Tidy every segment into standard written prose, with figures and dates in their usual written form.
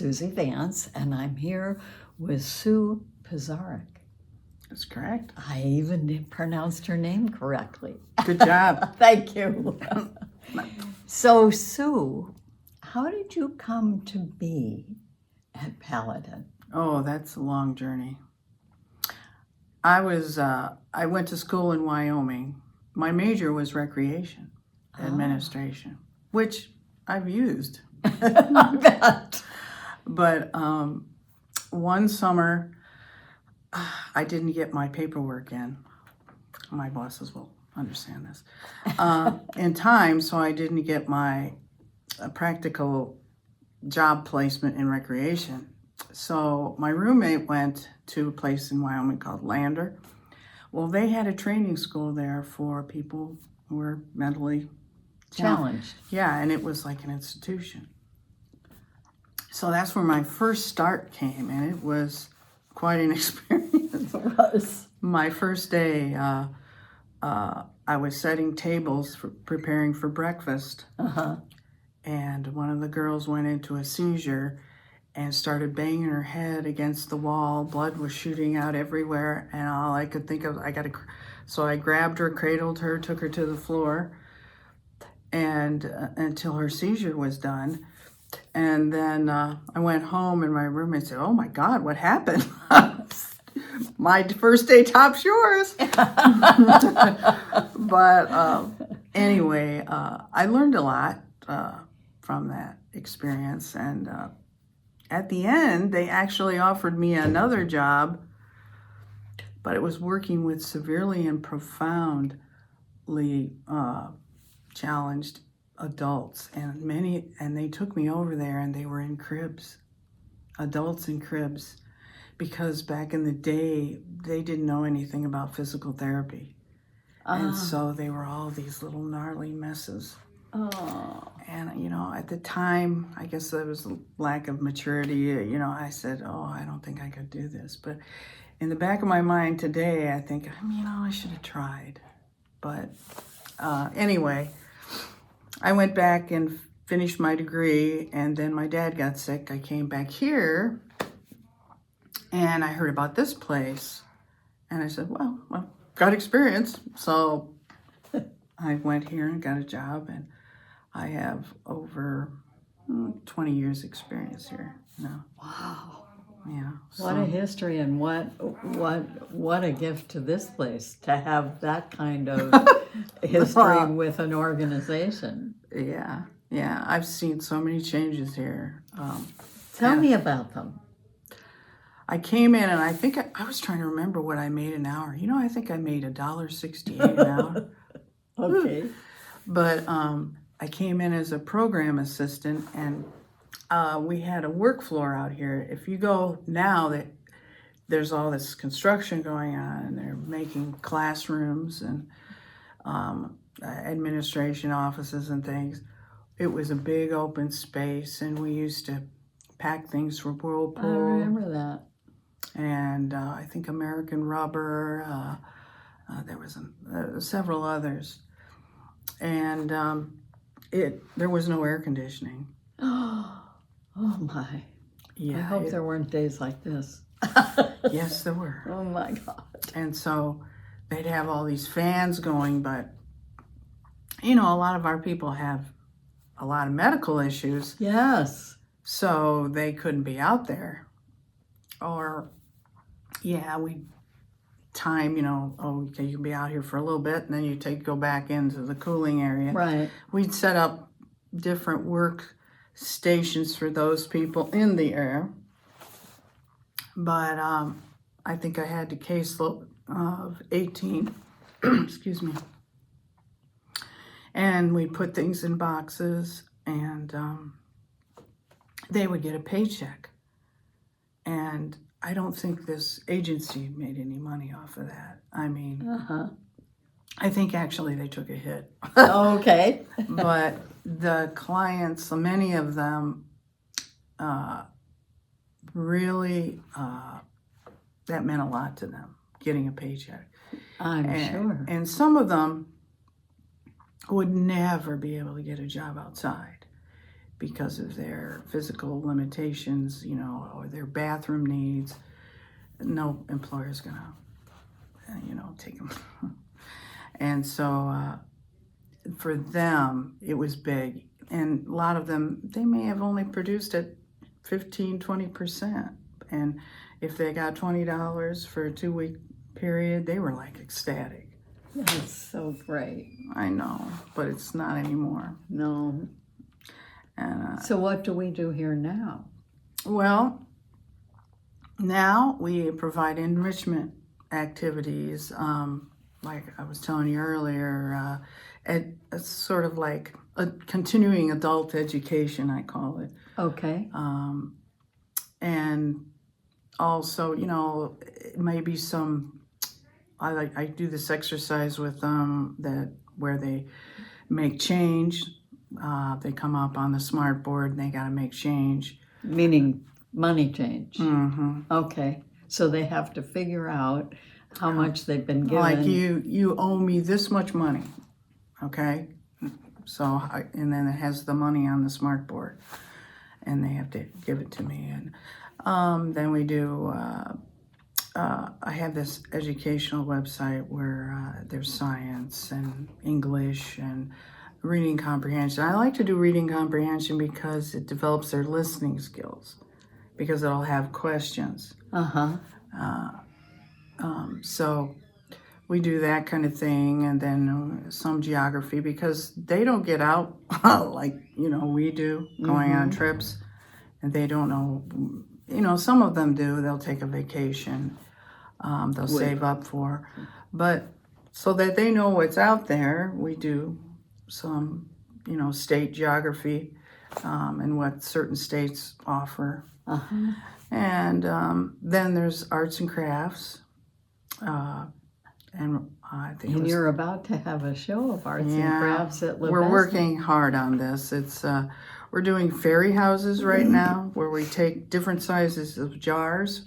Susie Vance, and I'm here with Sue Pizarek. That's correct. I even pronounced her name correctly. Good job. Thank you. So, Sue, how did you come to be at Paladin? Oh, that's a long journey. I went to school in Wyoming. My major was recreation administration, which I've used. I bet. But one summer, I didn't get my paperwork in. My bosses will understand this. In time, so I didn't get my practical job placement in recreation. So my roommate went to a place in Wyoming called Lander. Well, they had a training school there for people who were mentally Challenged. Yeah, and it was like an institution. So that's where my first start came, and it was quite an experience. It was. My first day, I was setting tables for preparing for breakfast, and one of the girls went into a seizure and started banging her head against the wall. Blood was shooting out everywhere, and all I could think of, so I grabbed her, cradled her, took her to the floor, and until her seizure was done. And then I went home, and my roommate said, "Oh my God, what happened?" My first day top's yours. But anyway, I learned a lot from that experience. And at the end, they actually offered me another job, but it was working with severely and profoundly challenged adults, and they took me over there, and they were in cribs, adults in cribs, because back in the day they didn't know anything about physical therapy, and so they were all these little gnarly messes. And at the time, I guess there was a lack of maturity. I said, I don't think I could do this. But in the back of my mind today, I think, I should have tried. But anyway, I went back and finished my degree, and then my dad got sick. I came back here, and I heard about this place, and I said, well, got experience. So I went here and got a job, and I have over 20 years experience here now. Wow. Yeah. What a history, and what a gift to this place to have that kind of history with an organization. Yeah. I've seen so many changes here. Tell me about them. I came in, and I think I was trying to remember what I made an hour. I think I made $1.68 an hour. Okay. But I came in as a program assistant, and we had a work floor out here. If you go now, there's all this construction going on, and they're making classrooms and administration offices and things. It was a big open space, and we used to pack things for Whirlpool. I remember that. And I think American Rubber. There was several others. And there was no air conditioning. Oh my. Yeah. I hope there weren't days like this. Yes, there were. Oh my God. And so they'd have all these fans going, but a lot of our people have a lot of medical issues. Yes. So they couldn't be out there. Or, we time, okay, you can be out here for a little bit, and then you go back into the cooling area. Right. We'd set up different work stations for those people in the air. But I think I had a caseload of 18, excuse me. And we put things in boxes, and they would get a paycheck. And I don't think this agency made any money off of that. I think actually they took a hit. Okay. But the clients, many of them, really, that meant a lot to them, getting a paycheck. I'm sure. And some of them would never be able to get a job outside because of their physical limitations, or their bathroom needs. No employer's gonna, take them. And so for them, it was big. And a lot of them, they may have only produced at 15-20%. And if they got $20 for a 2-week period, they were like ecstatic. That's so great. I know, but it's not anymore. No. And So what do we do here now? well, now we provide enrichment activities, like I was telling you earlier. It's sort of like a continuing adult education, I call it. Okay. And also, maybe some. I do this exercise with them where they make change. They come up on the smart board and they got to make change. Meaning money change. Mm-hmm. Okay. So they have to figure out how much they've been given. Like you owe me this much money, okay? So and then it has the money on the smart board, and they have to give it to me. And then we do. I have this educational website where there's science and English and reading comprehension. I like to do reading comprehension because it develops their listening skills, because it'll have questions. So we do that kind of thing, and then some geography, because they don't get out like we do, going on trips, and they don't know. Some of them do. They'll take a vacation. They'll save up for, but so that they know what's out there, we do some, state geography, and what certain states offer. And then there's arts and crafts, and I think And you're about to have a show of arts and crafts at La we're Vesta. working hard on this. It's we're doing fairy houses right now, where we take different sizes of jars.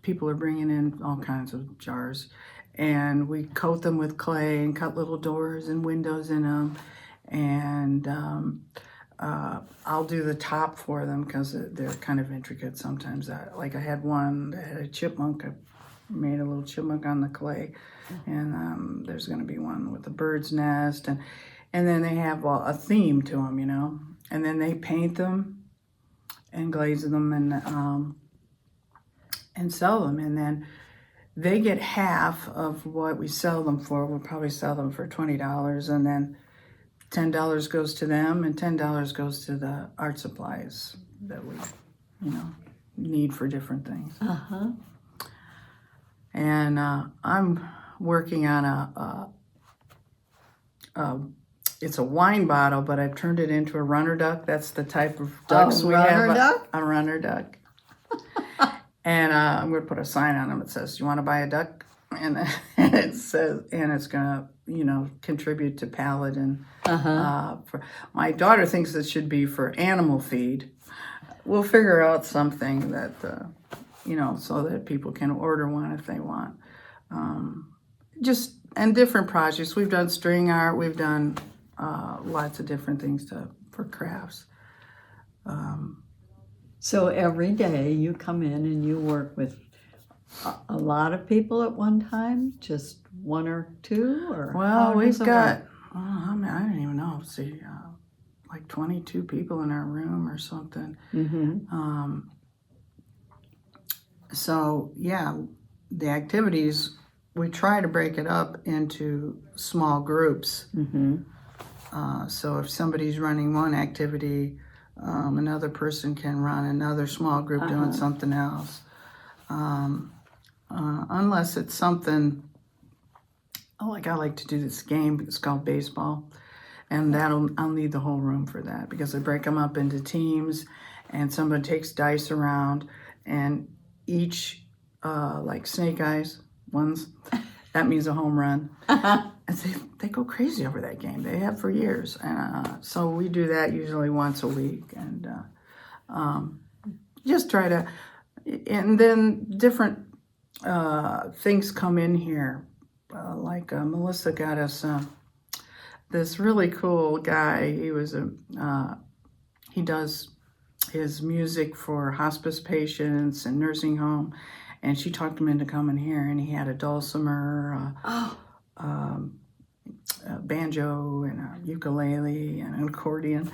People are bringing in all kinds of jars, and we coat them with clay and cut little doors and windows in them. And I'll do the top for them because they're kind of intricate sometimes. I had one that had a chipmunk. I made a little chipmunk on the clay, and there's going to be one with a bird's nest, and then they have a theme to them, and then they paint them and glaze them and sell them, and then they get half of what we sell them for. We'll probably sell them for $20, and then $10 goes to them, and $10 goes to the art supplies that we, need for different things. And I'm working on it's a wine bottle, but I've turned it into a runner duck. That's the type of ducks we have. A runner duck. And I'm going to put a sign on them that says, "You want to buy a duck?" And it says, and it's going to, contribute to Paladin. My daughter thinks it should be for animal feed. We'll figure out something that, so that people can order one if they want. And different projects. We've done string art. We've done lots of different things for crafts. So every day you come in and you work with a lot of people at one time, just one or two, or well, we've got. I don't even know. See, like 22 people in our room or something. So yeah, the activities, we try to break it up into small groups. So if somebody's running one activity, another person can run another small group doing something else. Unless it's something, like I like to do this game, it's called baseball. And I'll need the whole room for that, because I break them up into teams, and somebody takes dice around, and each, like snake eyes ones, that means a home run. And they go crazy over that game. They have for years. And so we do that usually once a week, and just try to, and then different things come in here. Like Melissa got us this really cool guy. He was he does his music for hospice patients and nursing home, and she talked him into coming here, and he had a dulcimer, a banjo, and a ukulele, and an accordion,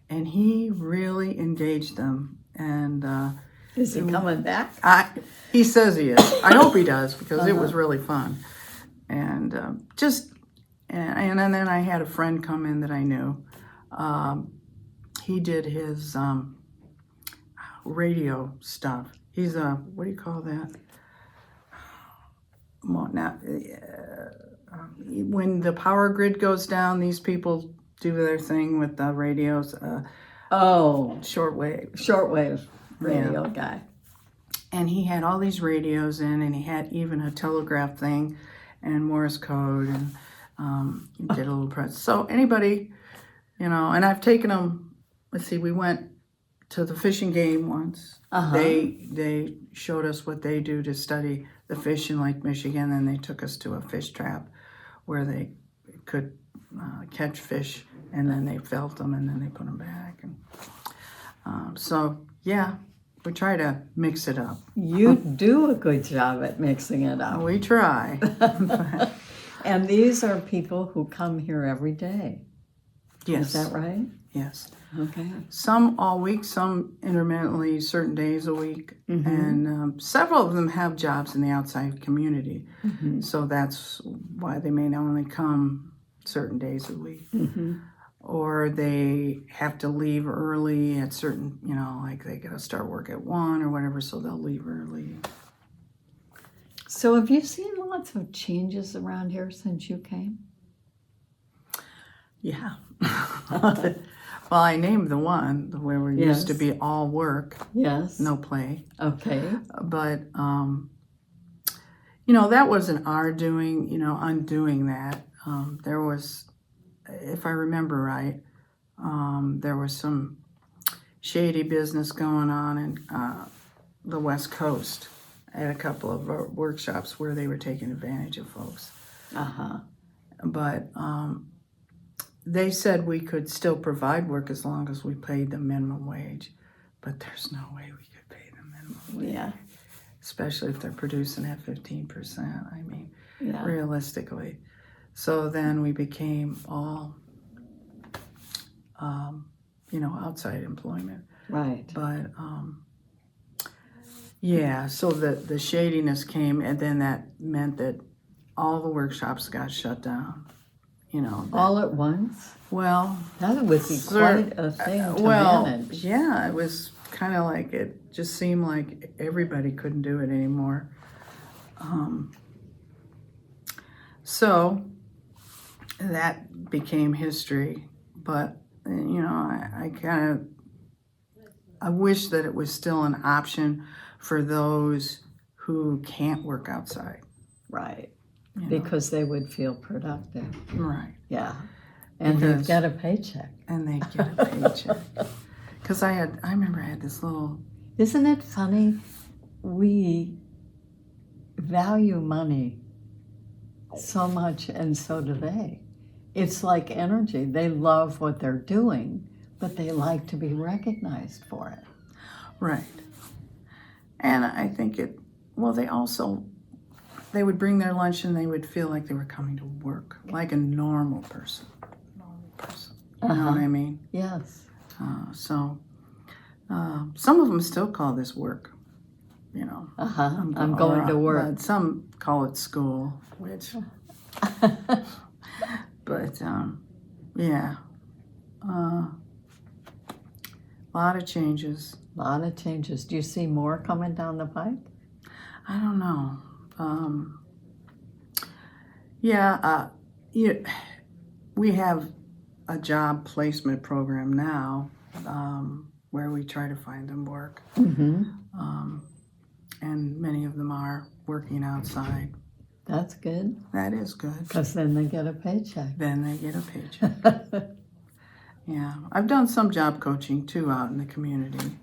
and he really engaged them. And Is he coming back? he says he is. I hope he does, because it was really fun. And and then I had a friend come in that I knew. He did his radio stuff. He's what do you call that? Well, now, when the power grid goes down, these people do their thing with the radios. Shortwave radio guy. And he had all these radios in, and he had even a telegraph thing and Morse code, and he did a little press. So anybody, and I've taken them, let's see, we went to the fishing game once. They showed us what they do to study the fish in Lake Michigan, and they took us to a fish trap where they could catch fish, and then they felt them, and then they put them back. And we try to mix it up. You do a good job at mixing it up. We try. And these are people who come here every day. Yes. Is that right? Yes. Okay. Some all week, some intermittently, certain days a week. And several of them have jobs in the outside community. So that's why they may not only come certain days a week. Or they have to leave early at certain, like they got to start work at 1 or whatever, so they'll leave early. So have you seen lots of changes around here since you came? Yeah. Well, I named the one where we used to be all work. Yes. No play. Okay. But, that wasn't our doing, undoing that. There was, if I remember right, there was some shady business going on in the West Coast at a couple of workshops where they were taking advantage of folks. But they said we could still provide work as long as we paid the minimum wage. But there's no way we could pay the minimum wage. Yeah. Especially if they're producing at 15%. I mean, realistically. So then we became all, outside employment. Right. But, so the shadiness came, and then that meant that all the workshops got shut down. All at once? Well, that would be quite a thing to manage. Yeah, it was kind of like, it just seemed like everybody couldn't do it anymore. So that became history, but I wish that it was still an option for those who can't work outside. Right. Because they would feel productive. Right. Yeah. And they'd get a paycheck. And they'd get a paycheck. Because I remember I had this little... Isn't it funny? We value money so much, and so do they. It's like energy. They love what they're doing, but they like to be recognized for it. Right. And I think they would bring their lunch and they would feel like they were coming to work, like a normal person. You know what I mean? Yes. So some of them still call this work, I'm going to work. But some call it school, which... But, a lot of changes. A lot of changes. Do you see more coming down the pike? I don't know. We have a job placement program now where we try to find them work. And many of them are working outside. That's good. That is good. Because then they get a paycheck. Yeah. I've done some job coaching, too, out in the community.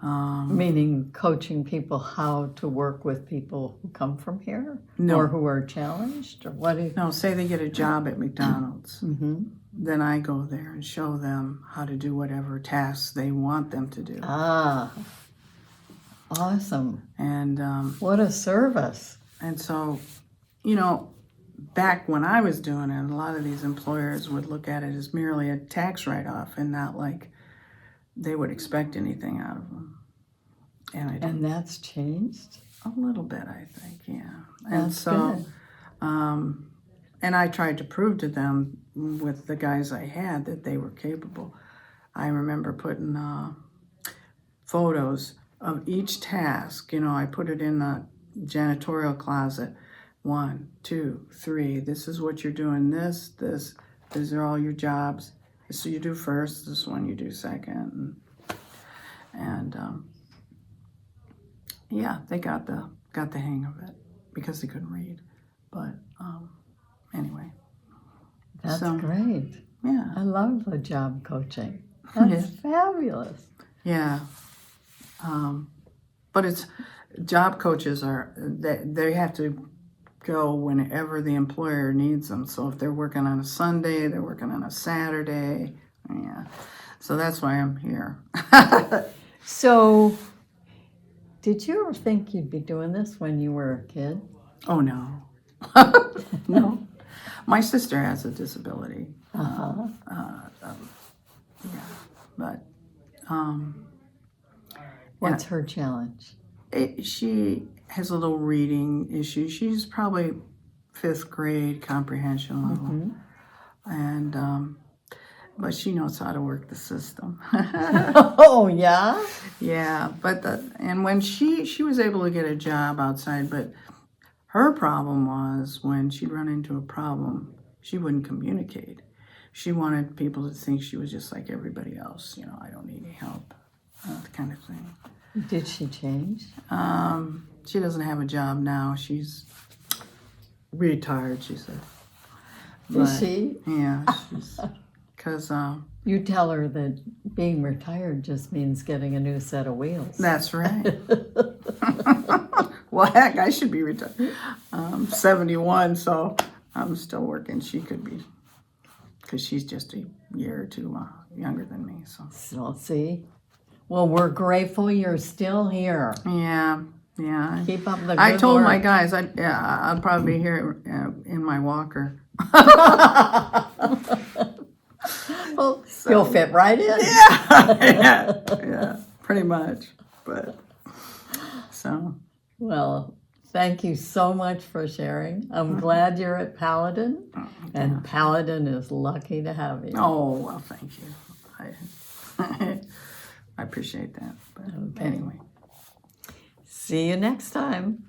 Meaning coaching people how to work with people who come from here? No. Or who are challenged? Or what do you... No, say they get a job at McDonald's. Mm-hmm. Then I go there and show them how to do whatever tasks they want them to do. Ah, awesome. And what a service. And so, you know, back when I was doing it, a lot of these employers would look at it as merely a tax write-off and not like they would expect anything out of them. And that's changed? A little bit, I think, yeah. That's and so, good. And I tried to prove to them with the guys I had that they were capable. I remember putting photos of each task. You know, I put it in the janitorial closet. 1, 2, 3. This is what you're doing. These are all your jobs. This you do first. This one you do second. And yeah, they got the hang of it because they couldn't read. But anyway. That's great. Yeah. I love the job coaching. That's fabulous. Yeah. But it's job coaches they have to go whenever the employer needs them. So if they're working on a Sunday, they're working on a Saturday. Yeah. So that's why I'm here. So, did you ever think you'd be doing this when you were a kid? Oh, no. No. My sister has a disability. Uh-huh. Yeah. But what's her challenge? She has a little reading issue. She's probably 5th grade comprehension level. Mm-hmm. And but she knows how to work the system. Oh, yeah? Yeah, but and when she was able to get a job outside, but her problem was when she'd run into a problem, she wouldn't communicate. She wanted people to think she was just like everybody else. You know, I don't need any help, that kind of thing. Did she change? She doesn't have a job now. She's retired, she said. Is she? Yeah, because you tell her that being retired just means getting a new set of wheels. That's right. Well, heck, I should be retired. I'm 71, so I'm still working. She could be, because she's just a year or two younger than me. So see? Well, we're grateful you're still here. Yeah. Keep up the good I told work. my guys, I'll probably be here in my walker. Well, you'll fit right in. Yeah, pretty much. But so. Well, thank you so much for sharing. I'm glad you're at Paladin, and Paladin is lucky to have you. Oh, well, thank you. I appreciate that. But Okay. anyway. See you next time.